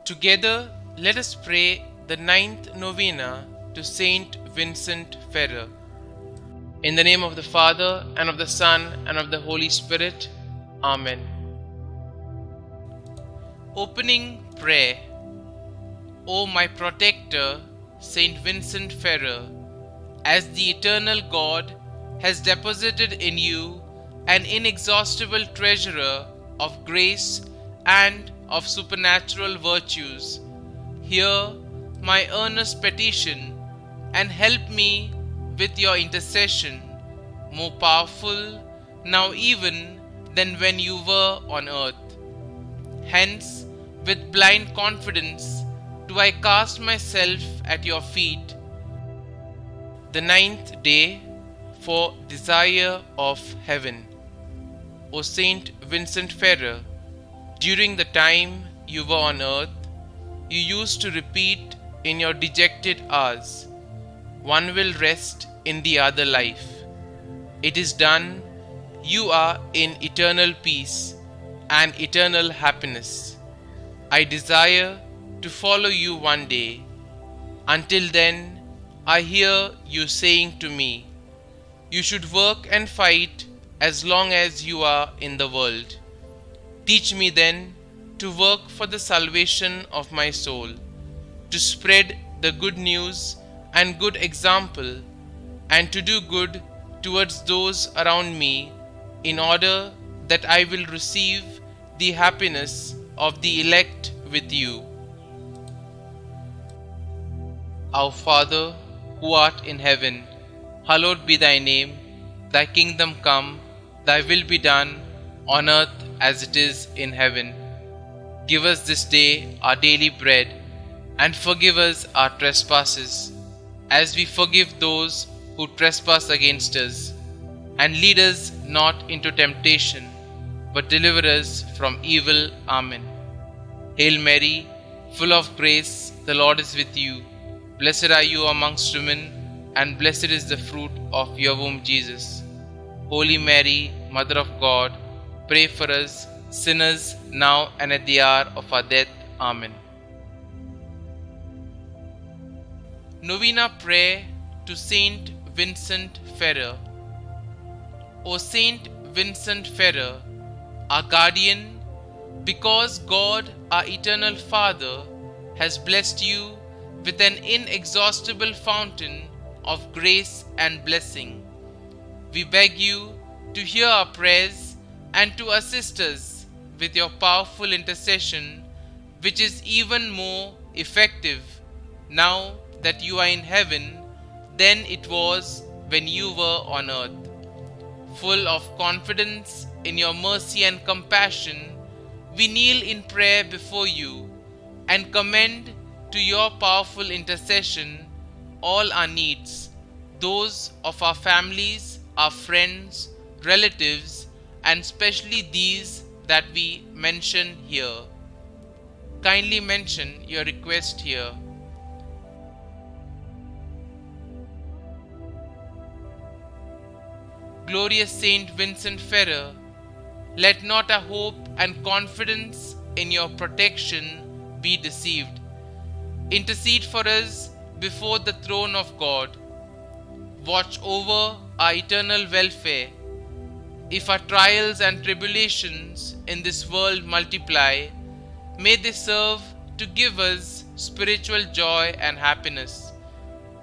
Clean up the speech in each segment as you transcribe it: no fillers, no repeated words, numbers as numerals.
Together, let us pray the ninth novena to Saint Vincent Ferrer. In the name of the Father, and of the Son, and of the Holy Spirit. Amen. Opening Prayer. O my protector, Saint Vincent Ferrer, as the eternal God has deposited in you an inexhaustible treasure of grace and of supernatural virtues, hear my earnest petition and help me with your intercession, more powerful now even than when you were on earth. Hence, with blind confidence do I cast myself at your feet. The ninth day for desire of heaven. O Saint Vincent Ferrer, during the time you were on earth, you used to repeat in your dejected hours, "One will rest in the other life. It is done, you are in eternal peace and eternal happiness. I desire to follow you one day. Until then, I hear you saying to me, you should work and fight as long as you are in the world. Teach me then to work for the salvation of my soul, to spread the good news and good example, and to do good towards those around me, in order that I will receive the happiness of the elect with you. Our Father, who art in heaven, hallowed be thy name. Thy kingdom come, thy will be done, on earth as it is in heaven. Give us this day our daily bread, and forgive us our trespasses, as we forgive those who trespass against us. And lead us not into temptation, but deliver us from evil. Amen. Hail Mary, full of grace, the Lord is with you. Blessed are you amongst women, and blessed is the fruit of your womb, Jesus. Holy Mary, Mother of God, pray for us sinners, now and at the hour of our death. Amen. Novena Prayer to Saint Vincent Ferrer. O Saint Vincent Ferrer, our guardian, because God, our eternal Father, has blessed you with an inexhaustible fountain of grace and blessing, we beg you to hear our prayers and to assist us with your powerful intercession, which is even more effective now that you are in heaven than it was when you were on earth. Full of confidence in your mercy and compassion, we kneel in prayer before you and commend to your powerful intercession all our needs, those of our families, our friends, relatives, and especially these that we mention here. Kindly mention your request here. Glorious Saint Vincent Ferrer, let not our hope and confidence in your protection be deceived. Intercede for us before the throne of God. Watch over our eternal welfare. If our trials and tribulations in this world multiply, may they serve to give us spiritual joy and happiness.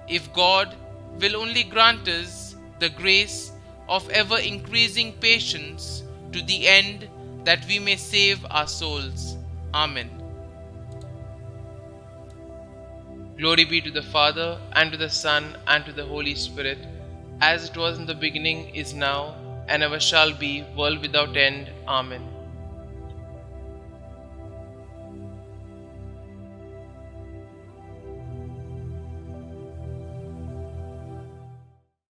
If God will only grant us the grace of ever increasing patience to the end that we may save our souls. Amen. Glory be to the Father, and to the Son, and to the Holy Spirit, as it was in the beginning, is now, and ever shall be, world without end. Amen.